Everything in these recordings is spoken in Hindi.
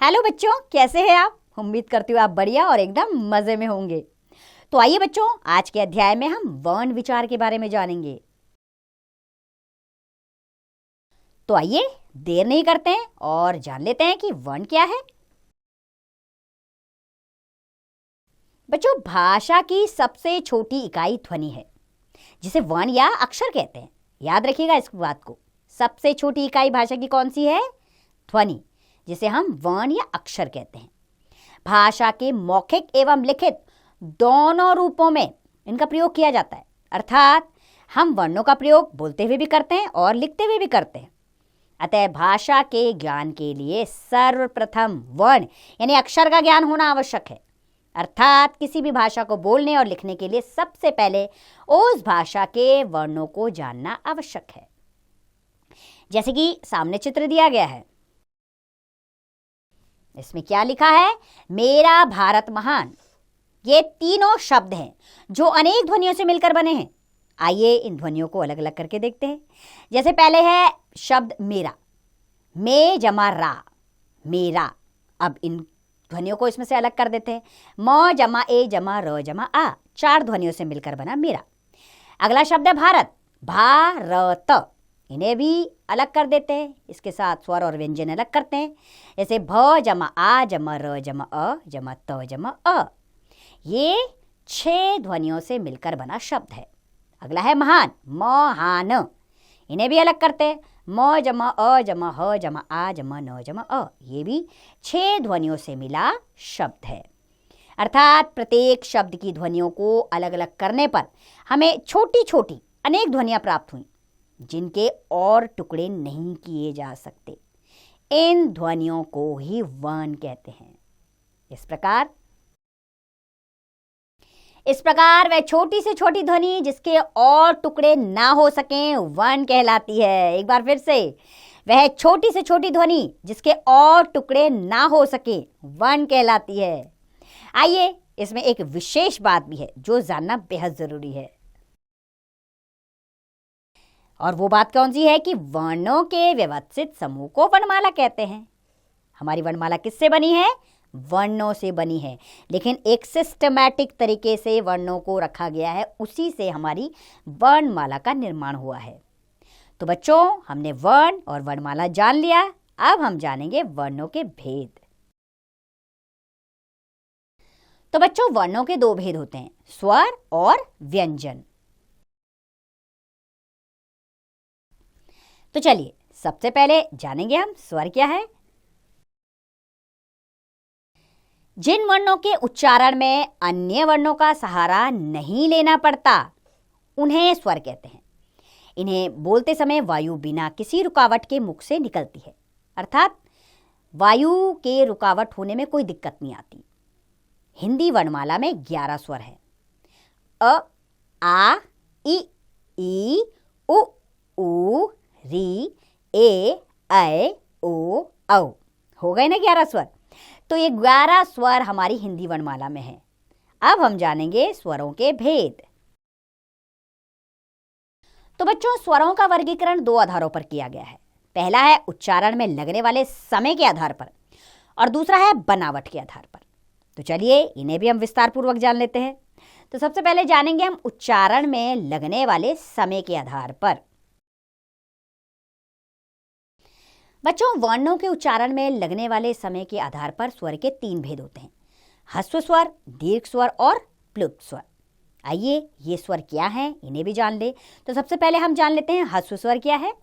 हेलो बच्चों, कैसे हैं आप? उम्मीद करती हूँ आप बढ़िया और एकदम मजे में होंगे। तो आइए बच्चों, आज के अध्याय में हम वर्ण विचार के बारे में जानेंगे। तो आइए देर नहीं करते हैं और जान लेते हैं कि वर्ण क्या है। बच्चों, भाषा की सबसे छोटी इकाई ध्वनि है, जिसे वर्ण या अक्षर कहते हैं। याद रखिएगा इस बात को। सबसे छोटी इकाई भाषा की कौन सी है? ध्वनि, जिसे हम वर्ण या अक्षर कहते हैं। भाषा के मौखिक एवं लिखित दोनों रूपों में इनका प्रयोग किया जाता है। अर्थात हम वर्णों का प्रयोग बोलते हुए भी करते हैं और लिखते हुए भी करते हैं। अतः भाषा के ज्ञान के लिए सर्वप्रथम वर्ण यानी अक्षर का ज्ञान होना आवश्यक है। अर्थात किसी भी भाषा को बोलने और लिखने के लिए सबसे पहले उस भाषा के वर्णों को जानना आवश्यक है। जैसे कि सामने चित्र दिया गया है, इसमें क्या लिखा है? मेरा भारत महान। ये तीनों शब्द हैं जो अनेक ध्वनियों से मिलकर बने हैं। आइए इन ध्वनियों को अलग अलग करके देखते हैं। जैसे पहले है शब्द मेरा, मे जमा रा, मेरा। अब इन ध्वनियों को इसमें से अलग कर देते हैं। म जमा ए जमा र जमा आ, 4 ध्वनियों से मिलकर बना मेरा। अगला शब्द है भारत, भारत। इन्हें भी अलग कर देते हैं, इसके साथ स्वर और व्यंजन अलग करते हैं। जैसे भ जमा आ जमा र जमा अ जमा त जमा अ। ये 6 ध्वनियों से मिलकर बना शब्द है। अगला है महान, महान। इन्हें भी अलग करते हैं। म जमा अ जमा ह जमा आ जमा न जमा अ। ये भी 6 ध्वनियों से मिला शब्द है। अर्थात प्रत्येक शब्द की ध्वनियों को अलग अलग करने पर हमें छोटी छोटी अनेक ध्वनियां प्राप्त हुई, जिनके और टुकड़े नहीं किए जा सकते। इन ध्वनियों को ही वर्ण कहते हैं। इस प्रकार वह छोटी से छोटी ध्वनि जिसके और टुकड़े ना हो सकें वर्ण कहलाती है। एक बार फिर से, वह छोटी से छोटी ध्वनि जिसके और टुकड़े ना हो सके वर्ण कहलाती है। आइए, इसमें एक विशेष बात भी है जो जानना बेहद जरूरी है। और वो बात कौन सी है कि वर्णों के व्यवस्थित समूह को वर्णमाला कहते हैं। हमारी वर्णमाला किससे बनी है? वर्णों से बनी है, लेकिन एक सिस्टमैटिक तरीके से वर्णों को रखा गया है। उसी से हमारी वर्णमाला का निर्माण हुआ है। तो बच्चों, हमने वर्ण और वर्णमाला जान लिया। अब हम जानेंगे वर्णों के भेद। तो बच्चों, वर्णों के 2 भेद होते हैं, स्वर और व्यंजन। तो चलिए सबसे पहले जानेंगे हम स्वर क्या है। जिन वर्णों के उच्चारण में अन्य वर्णों का सहारा नहीं लेना पड़ता उन्हें स्वर कहते हैं। इन्हें बोलते समय वायु बिना किसी रुकावट के मुख से निकलती है। अर्थात वायु के रुकावट होने में कोई दिक्कत नहीं आती। हिंदी वर्णमाला में 11 स्वर है। अ, आ, इ, ई, उ, ऊ, री, ए, ऐ, ओ, औ। हो गए ना 11 स्वर। तो ये 11 स्वर हमारी हिंदी वर्णमाला में है। अब हम जानेंगे स्वरों के भेद। तो बच्चों, स्वरों का वर्गीकरण 2 आधारों पर किया गया है। पहला है उच्चारण में लगने वाले समय के आधार पर और दूसरा है बनावट के आधार पर। तो चलिए इन्हें भी हम विस्तार पूर्वक जान लेते हैं। तो सबसे पहले जानेंगे हम उच्चारण में लगने वाले समय के आधार पर। बच्चों, वर्णों के उच्चारण में लगने वाले समय के आधार पर स्वर के 3 भेद होते हैं, ह्रस्व स्वर, दीर्घ स्वर और प्लुत स्वर। आइए ये स्वर क्या हैं, इन्हें भी जान ले। तो सबसे पहले हम जान लेते हैं ह्रस्व स्वर क्या है।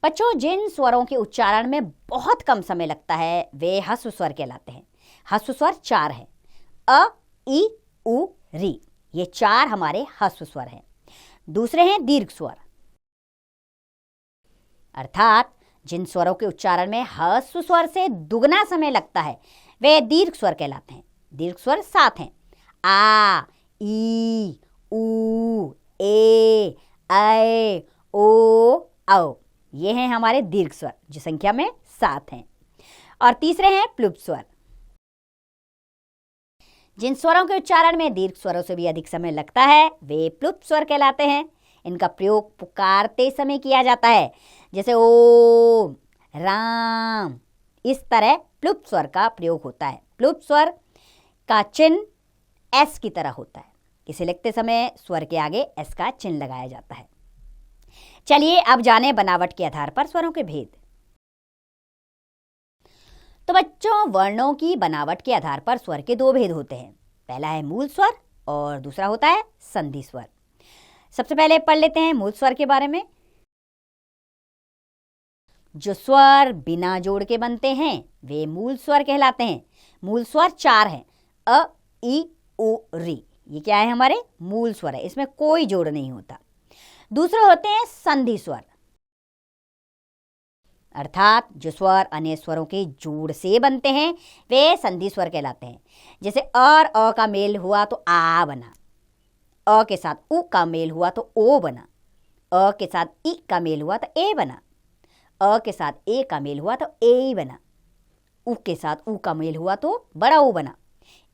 बच्चों, जिन स्वरों के उच्चारण में बहुत कम समय लगता है वे ह्रस्व स्वर कहलाते हैं। ह्रस्व स्वर 4 है, अ, ई, उ, री। ये 4 हमारे ह्रस्व स्वर हैं। दूसरे हैं दीर्घ स्वर। अर्थात जिन स्वरों के उच्चारण में ह्रस्व स्वर से दुगना समय लगता है वे दीर्घ स्वर कहलाते हैं। दीर्घ स्वर 7 हैं, आ, ई, उ, ए, ऐ, ओ, औ। ये हैं हमारे दीर्घ स्वर जो संख्या में 7 हैं। और तीसरे हैं प्लुत स्वर। जिन स्वरों के उच्चारण में दीर्घ स्वरों से भी अधिक समय लगता है वे प्लुत स्वर कहलाते हैं। इनका प्रयोग पुकारते समय किया जाता है, जैसे ओम, राम। इस तरह प्लुप्त स्वर का प्रयोग होता है। प्लुप्त स्वर का चिन्ह एस की तरह होता है। इसे लिखते समय स्वर के आगे एस का चिन्ह लगाया जाता है। चलिए अब जानें बनावट के आधार पर स्वरों के भेद। तो बच्चों, वर्णों की बनावट के आधार पर स्वर के दो भेद होते हैं। पहला है मूल स्वर और दूसरा होता है संधि स्वर। सबसे पहले पढ़ लेते हैं मूल स्वर के बारे में। जो स्वर बिना जोड़ के बनते हैं वे मूल स्वर कहलाते हैं। मूल स्वर 4 हैं। अ, ई, उ, री। ये क्या है? हमारे मूल स्वर है, इसमें कोई जोड़ नहीं होता। दूसरे होते हैं संधि स्वर, अर्थात जो स्वर अन्य स्वरों के जोड़ से बनते हैं वे संधि स्वर कहलाते हैं। जैसे और अ का मेल हुआ तो आ बना, अ के साथ उ का मेल हुआ तो ओ बना, अ के साथ ई का मेल हुआ तो ए बना, अ के साथ ए का मेल हुआ तो ए बना, उ के साथ उ का मेल हुआ तो बड़ा ऊ बना,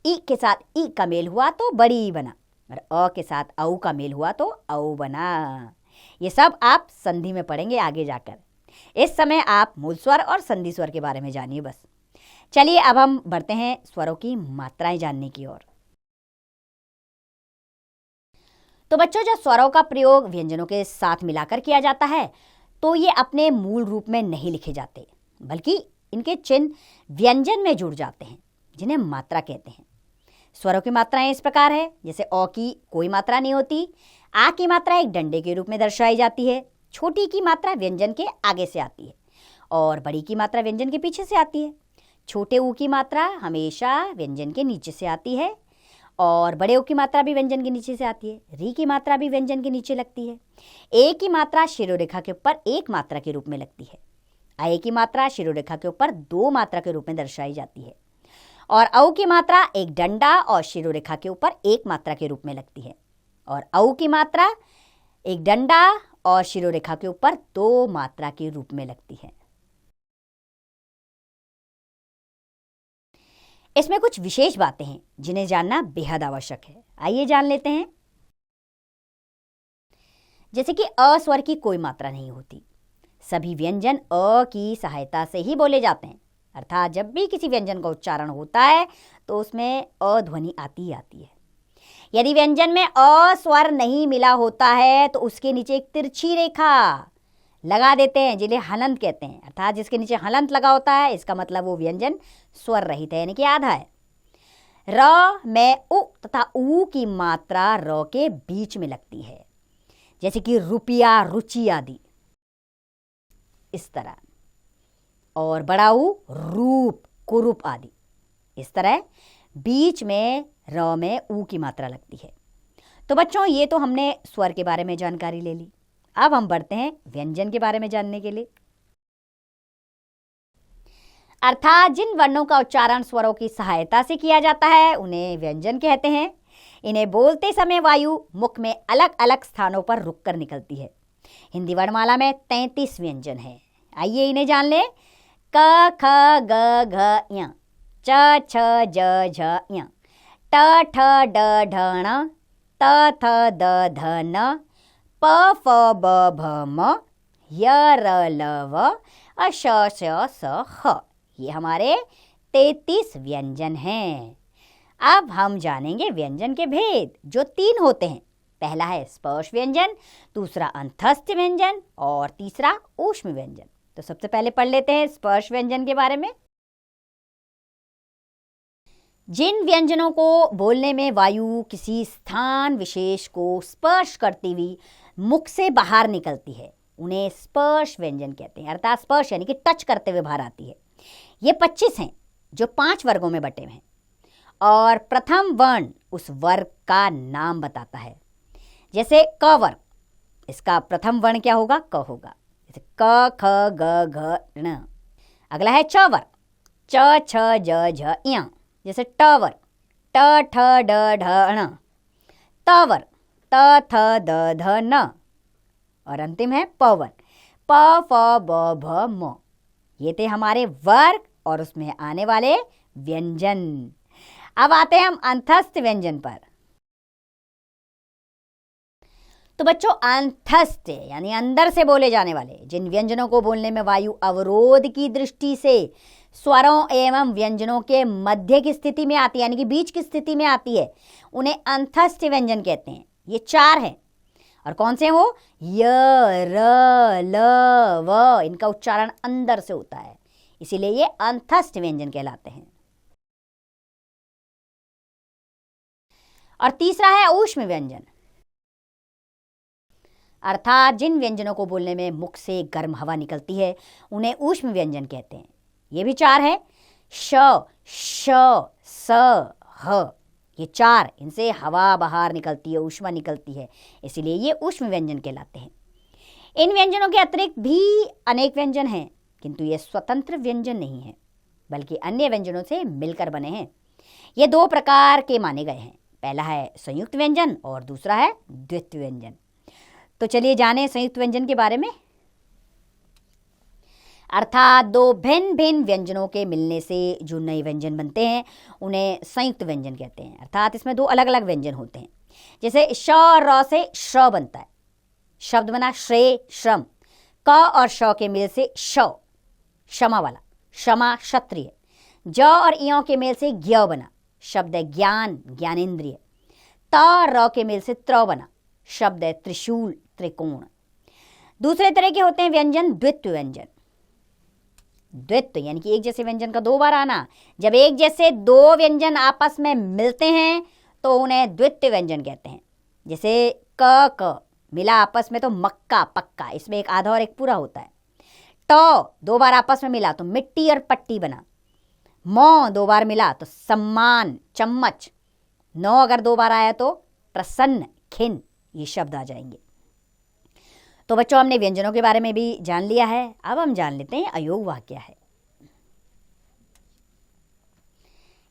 ई के साथ ई का मेल हुआ तो बड़ी बना, और अ के साथ औ का मेल हुआ तो औ बना। ये सब आप संधि में पढ़ेंगे आगे जाकर। इस समय आप मूल स्वर और संधि स्वर के बारे में जानिए बस। चलिए अब हम बढ़ते हैं स्वरों की मात्राएं जानने की ओर। तो बच्चों, जब स्वरों का प्रयोग व्यंजनों के साथ मिलाकर किया जाता है तो ये अपने मूल रूप में नहीं लिखे जाते, बल्कि इनके चिन्ह व्यंजन में जुड़ जाते हैं, जिन्हें मात्रा कहते हैं। स्वरों की मात्राएं इस प्रकार है। जैसे अ की कोई मात्रा नहीं होती। आ की मात्रा एक डंडे के रूप में दर्शाई जाती है। छोटी की मात्रा व्यंजन के आगे से आती है और बड़ी की मात्रा व्यंजन के पीछे से आती है। छोटे ऊ की मात्रा हमेशा व्यंजन के नीचे से आती है और बड़े ऊ की मात्रा भी व्यंजन के नीचे से आती है। री की मात्रा भी व्यंजन के नीचे लगती है। ए की मात्रा शिरोरेखा के ऊपर एक मात्रा के रूप में लगती है। आए की मात्रा शिरोरेखा के ऊपर 2 मात्रा के रूप में दर्शाई जाती है और औ की मात्रा एक डंडा और शिरोरेखा के ऊपर 1 मात्रा के रूप में लगती है और औ की मात्रा एक डंडा और शिरोरेखा के ऊपर 2 मात्रा के रूप में लगती है। इसमें कुछ विशेष बातें हैं जिन्हें जानना बेहद आवश्यक है। आइए जान लेते हैं। जैसे कि अ स्वर की कोई मात्रा नहीं होती। सभी व्यंजन अ की सहायता से ही बोले जाते हैं, अर्थात जब भी किसी व्यंजन का उच्चारण होता है तो उसमें अ ध्वनि आती ही आती है। यदि व्यंजन में अ स्वर नहीं मिला होता है तो उसके नीचे एक तिरछी रेखा लगा देते हैं, जिन्हें हलंत कहते हैं। अर्थात जिसके नीचे हलंत लगा होता है इसका मतलब वो व्यंजन स्वर रहित है, यानी कि आधा है। र में उ तथा ऊ की मात्रा र के बीच में लगती है, जैसे कि रुपया, रुचि आदि, इस तरह। और बड़ा ऊ रूप, कुरूप आदि। इस तरह बीच में र में ऊ की मात्रा लगती है। तो बच्चों, ये तो हमने स्वर के बारे में जानकारी ले ली। अब हम बढ़ते हैं व्यंजन के बारे में जानने के लिए। अर्थात जिन वर्णों का उच्चारण स्वरों की सहायता से किया जाता है उन्हें व्यंजन कहते हैं। इन्हें बोलते समय वायु मुख में अलग अलग स्थानों पर रुककर निकलती है। हिंदी वर्णमाला में 33 व्यंजन हैं। आइए इन्हें जान लें। क, ख, ग, घ, ञ, च, छ, ज, झ, ञ, ट, ठ, ड, ढ, ण, त, थ, द, ध, न, प, फ, ब, भ, म, य, र, ल, व, श, श, स, ह। ये हमारे 33 व्यंजन हैं। अब हम जानेंगे व्यंजन के भेद, जो 3 होते हैं। पहला है स्पर्श व्यंजन, दूसरा अंतस्थ व्यंजन और तीसरा ऊष्म व्यंजन। तो सबसे पहले पढ़ लेते हैं स्पर्श व्यंजन के बारे में। जिन व्यंजनों को बोलने में वायु किसी स्थान विशेष को स्पर्श करती हुई मुख से बाहर निकलती है उन्हें स्पर्श व्यंजन कहते हैं। अर्थात स्पर्श यानी कि टच करते हुए बाहर आती है। ये 25 हैं जो 5 वर्गों में बटे हुए हैं और प्रथम वर्ण उस वर्ग का नाम बताता है। जैसे क वर्ग, इसका प्रथम वर्ण क्या होगा? क होगा। जैसे क, ख, ग, घ, ण। अगला है च वर्ग, च, छ, ज, झ, ञ। जैसे ट वर्ग, ट, ठ, ड, ढ, ण। त वर्ग, त, थ, द, ध, न। और अंतिम है प वर्ग, प, फ, ब, भ, म। ये थे हमारे वर्ग और उसमें आने वाले व्यंजन। अब आते हैं हम अंतस्थ व्यंजन पर। तो बच्चों अंतस्थ यानी अंदर से बोले जाने वाले जिन व्यंजनों को बोलने में वायु अवरोध की दृष्टि से स्वरों एवं व्यंजनों के मध्य की स्थिति में आती है, यानी कि बीच की स्थिति में आती है, उन्हें अंतस्थ व्यंजन कहते हैं। ये 4 हैं। और कौन से हैं वो? य, र, ल, व। इनका उच्चारण अंदर से होता है, इसीलिए ये अंतस्थ व्यंजन कहलाते हैं। और तीसरा है ऊष्म व्यंजन, अर्थात जिन व्यंजनों को बोलने में मुख से गर्म हवा निकलती है उन्हें ऊष्म व्यंजन कहते हैं। ये भी 4 है, श, श, स, ह। ये 4, इनसे हवा बाहर निकलती है, ऊष्मा निकलती है, इसीलिए ये ऊष्म व्यंजन कहलाते हैं। इन व्यंजनों के अतिरिक्त भी अनेक व्यंजन हैं, किंतु ये स्वतंत्र व्यंजन नहीं है, बल्कि अन्य व्यंजनों से मिलकर बने हैं। ये 2 प्रकार के माने गए हैं, पहला है संयुक्त व्यंजन और दूसरा है द्वित्व व्यंजन। तो चलिए जानें संयुक्त व्यंजन के बारे में। अर्थात 2 भिन्न भिन्न व्यंजनों के मिलने से जो नए व्यंजन बनते हैं उन्हें संयुक्त व्यंजन कहते हैं। अर्थात इसमें 2 अलग अलग व्यंजन होते हैं। जैसे श और र से श्र बनता है, शब्द बना श्रेय श्रम। क और श के मेल से श, क्षमा वाला, क्षमा क्षत्रिय। ज और इयों के मेल से ज्ञ बना, शब्द है ज्ञान ज्ञानेन्द्रिय। त और र के मेल से त्र बना, शब्द है त्रिशूल त्रिकोण। दूसरे तरह के होते हैं व्यंजन द्वित्व व्यंजन। द्वित्व यानी कि एक जैसे व्यंजन का 2 बार आना। जब एक जैसे 2 व्यंजन आपस में मिलते हैं तो उन्हें द्वित्व व्यंजन कहते हैं। जैसे क मिला आपस में तो मक्का पक्का, इसमें एक आधा और एक पूरा होता है। ट 2 बार आपस में मिला तो मिट्टी और पट्टी बना। म 2 बार मिला तो सम्मान चम्मच। न अगर 2 बार आया तो प्रसन्न खिन, ये शब्द आ जाएंगे। तो बच्चों हमने व्यंजनों के बारे में भी जान लिया है, अब हम जान लेते हैं अयोग वाक्य क्या है।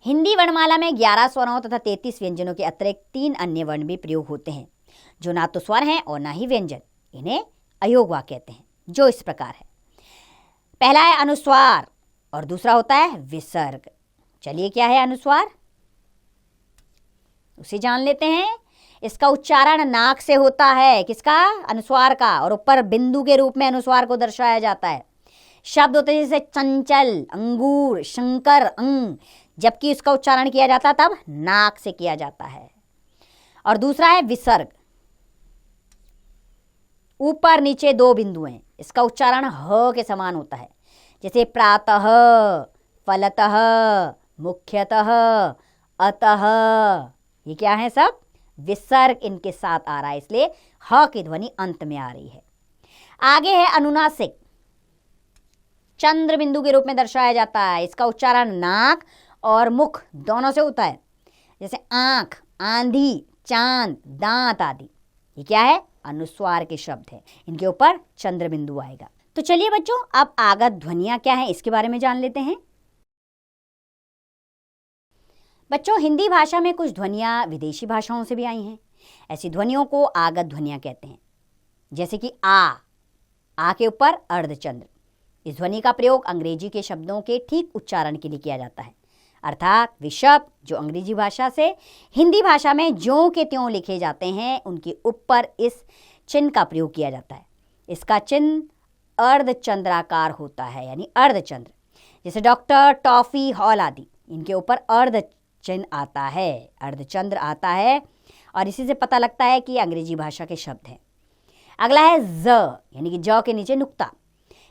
हिंदी वर्णमाला में 11 स्वरों तथा 33 व्यंजनों के अतिरिक्त 3 अन्य वर्ण भी प्रयोग होते हैं, जो ना तो स्वर हैं और ना ही व्यंजन। इन्हें अयोग वाक्य कहते हैं, जो इस प्रकार है। पहला है अनुस्वार और दूसरा होता है विसर्ग। चलिए क्या है अनुस्वार, उसे जान लेते हैं। इसका उच्चारण नाक से होता है, किसका? अनुस्वार का, और ऊपर बिंदु के रूप में अनुस्वार को दर्शाया जाता है। शब्द होते हैं जैसे चंचल, अंगूर, शंकर, अंग, जबकि उसका उच्चारण किया जाता तब नाक से किया जाता है। और दूसरा है विसर्ग, ऊपर नीचे 2 बिंदु हैं, इसका उच्चारण ह के समान होता है। जैसे प्रातः, फलतः, मुख्यतः, अतः, ये क्या है? सब विसर्ग इनके साथ आ रहा है, इसलिए ह की ध्वनि अंत में आ रही है। आगे है अनुनासिक, चंद्र बिंदु के रूप में दर्शाया जाता है। इसका उच्चारण नाक और मुख दोनों से होता है, जैसे आंख, आंधी, चांद, दांत आदि। ये क्या है? अनुस्वार के शब्द है, इनके ऊपर चंद्र बिंदु आएगा। तो चलिए बच्चों अब आगत ध्वनियां क्या है इसके बारे में जान लेते हैं। बच्चों हिंदी भाषा में कुछ ध्वनियां विदेशी भाषाओं से भी आई हैं। ऐसी ध्वनियों को आगत ध्वनियां कहते हैं। जैसे कि आ के ऊपर अर्धचंद्र। इस ध्वनि का प्रयोग अंग्रेजी के शब्दों के ठीक उच्चारण के लिए किया जाता है। अर्थात वे शब्द जो अंग्रेजी भाषा से हिंदी भाषा में ज्यों के त्यों लिखे जाते हैं, उनके ऊपर इस चिन्ह का प्रयोग किया जाता है। इसका चिन्ह अर्धचंद्राकार होता है, यानी अर्धचंद्र। जैसे डॉक्टर, टॉफी, हॉल आदि, इनके ऊपर अर्ध चिन्ह आता है, अर्धचंद्र आता है, और इसी से पता लगता है कि अंग्रेजी भाषा के शब्द हैं। अगला है ज, यानी कि ज के नीचे नुक्ता।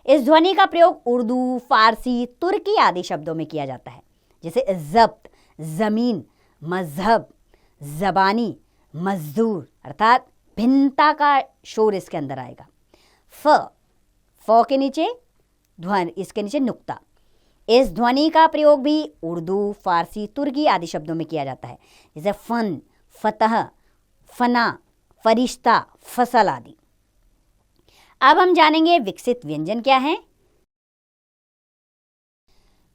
इस ध्वनि का प्रयोग उर्दू, फारसी, तुर्की आदि शब्दों में किया जाता है। जैसे जब्त, जमीन, मजहब, जबानी, मजदूर, अर्थात भिन्नता का शोर इसके अंदर आएगा। फ के नीचे ध्वनि, इसके नीचे नुक्ता। इस ध्वनि का प्रयोग भी उर्दू, फारसी, तुर्की आदि शब्दों में किया जाता है। जैसे फन, फतह, फना, फरिश्ता, फसल आदि। अब हम जानेंगे विकसित व्यंजन क्या है।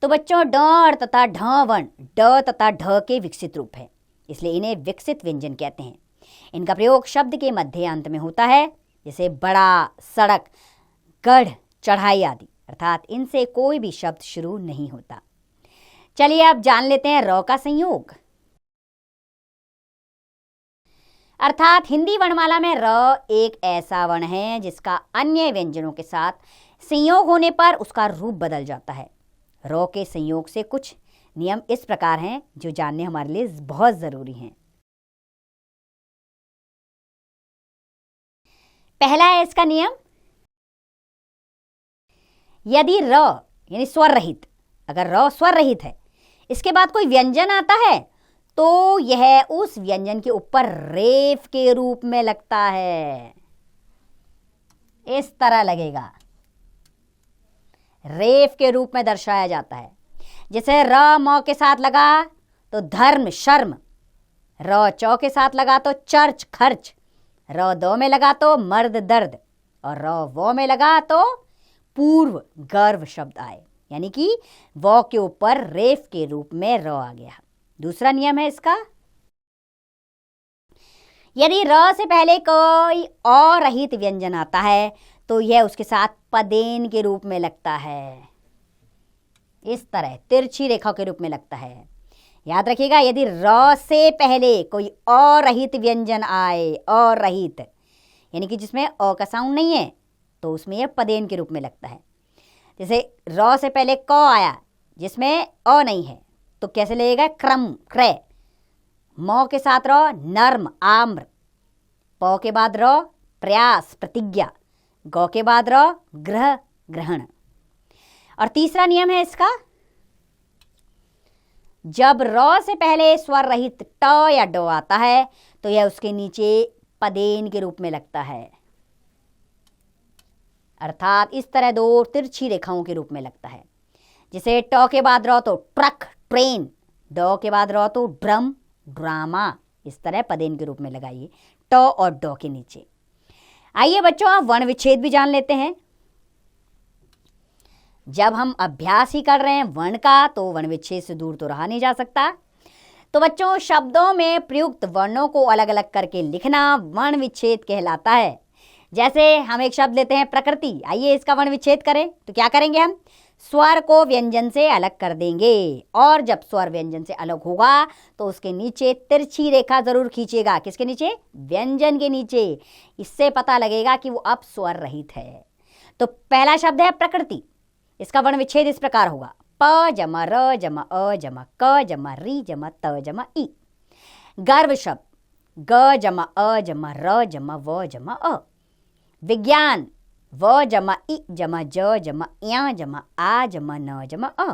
तो बच्चों ड तथा ढ वर्ण ड तथा ढ के विकसित रूप है, इसलिए इन्हें विकसित व्यंजन कहते हैं। इनका प्रयोग शब्द के मध्य अंत में होता है, जैसे बड़ा, सड़क, गढ़, चढ़ाई आदि। अर्थात इनसे कोई भी शब्द शुरू नहीं होता। चलिए अब जान लेते हैं र का संयोग। अर्थात हिंदी वर्णमाला में र एक ऐसा वर्ण है जिसका अन्य व्यंजनों के साथ संयोग होने पर उसका रूप बदल जाता है। र के संयोग से कुछ नियम इस प्रकार हैं जो जानने हमारे लिए बहुत जरूरी हैं। पहला है इसका नियम, यदि र यानी स्वर रहित, अगर र स्वर रहित है, इसके बाद कोई व्यंजन आता है तो यह उस व्यंजन के ऊपर रेफ के रूप में लगता है। इस तरह लगेगा, रेफ के रूप में दर्शाया जाता है। जैसे र म के साथ लगा तो धर्म शर्म, र चौ के साथ लगा तो चर्च खर्च, र दो में लगा तो मर्द दर्द, और र वो में लगा तो पूर्व गर्व शब्द आए, यानी कि वो के ऊपर रेफ के रूप में र आ गया। दूसरा नियम है इसका, यदि र से पहले कोई अ रहित व्यंजन आता है तो यह उसके साथ पदेन के रूप में लगता है। इस तरह तिरछी रेखा के रूप में लगता है। याद रखिएगा, यदि र से पहले कोई अ रहित व्यंजन आए, अ रहित यानी कि जिसमें अ का साउंड नहीं है, तो उसमें यह पदेन के रूप में लगता है। जैसे र से पहले क आया जिसमें अ नहीं है, तो कैसे लगेगा? क्रम क्रय। म के साथ र नर्म आम्र, प के बाद र प्रयास प्रतिज्ञा, ग के बाद र ग्रह ग्रहण। और तीसरा नियम है इसका, जब र से पहले स्वर रहित ट या ड आता है तो यह उसके नीचे पदेन के रूप में लगता है। अर्थात इस तरह दो तिरछी रेखाओं के रूप में लगता है। जैसे ट के बाद र तो ट्रक ट्रेन, ड के बाद र तो ड्रम ड्रामा, इस तरह पदेन के रूप में लगाइए ट और ड के नीचे। आइए बच्चों, आप वर्ण विच्छेद भी जान लेते हैं। जब हम अभ्यास ही कर रहे हैं वर्ण का, तो वर्ण विच्छेद से दूर तो रहा नहीं जा सकता। तो बच्चों, शब्दों में प्रयुक्त वर्णों को अलग अलग करके लिखना वर्ण विच्छेद कहलाता है। जैसे हम एक शब्द लेते हैं प्रकृति, आइए इसका वर्ण विच्छेद करें तो क्या करेंगे? हम स्वर को व्यंजन से अलग कर देंगे, और जब स्वर व्यंजन से अलग होगा तो उसके नीचे तिरछी रेखा जरूर खींचेगा। किसके नीचे? व्यंजन के नीचे। इससे पता लगेगा कि वो अब स्वर रहित है। तो पहला शब्द है प्रकृति, इसका वर्ण विच्छेद इस प्रकार होगा, प जमा र जमा अ जमा क जमा री जमा त जमा ई। गर्व शब्द, ग जमा अ जमा र जमा व जमा अ। विज्ञान, व जमा इ जमा ज जमा या जमा आ जमा न जमा अ।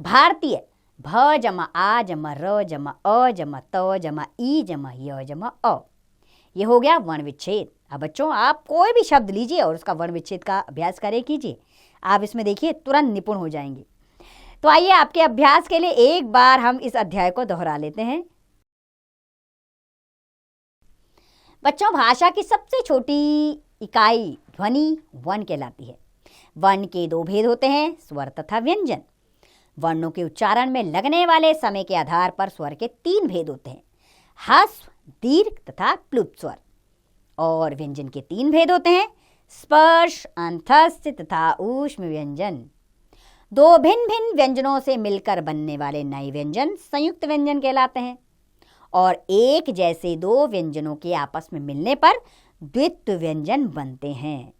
भारतीय, भ जमा आ जमा र जमा अ जमा त जमा ई जमा य जमा अ। ये हो गया वर्ण विच्छेद। अब बच्चों, आप कोई भी शब्द लीजिए और उसका वर्ण विच्छेद का अभ्यास करें कीजिए, आप इसमें देखिए तुरंत निपुण हो जाएंगे। तो आइए आपके अभ्यास के लिए एक बार हम इस अध्याय को दोहरा लेते हैं। बच्चों, भाषा की सबसे छोटी इकाई ध्वनि वर्ण कहलाती है। वर्ण के दो भेद होते हैं, स्वर तथा व्यंजन। वर्णों के उच्चारण में लगने वाले समय के आधार पर स्वर के तीन भेद होते हैं, ह्रस्व, दीर्घ तथा प्लुत स्वर। और व्यंजन के तीन भेद होते हैं, स्पर्श, अंतस्थ तथा ऊष्म व्यंजन। दो भिन्न भिन्न व्यंजनों से मिलकर बनने वाले नए व्यंजन संयुक्त व्यंजन कहलाते हैं, और एक जैसे दो व्यंजनों के आपस में मिलने पर द्वित्व व्यंजन बनते हैं।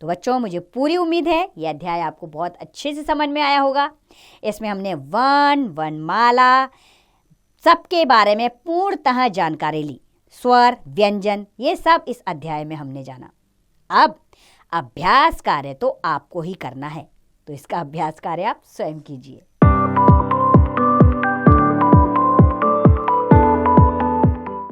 तो बच्चों, मुझे पूरी उम्मीद है यह अध्याय आपको बहुत अच्छे से समझ में आया होगा। इसमें हमने वर्ण, वर्णमाला सबके बारे में पूर्णतः जानकारी ली। स्वर, व्यंजन, ये सब इस अध्याय में हमने जाना। अब अभ्यास कार्य तो आपको ही करना है, तो इसका अभ्यास कार्य आप स्वयं कीजिए।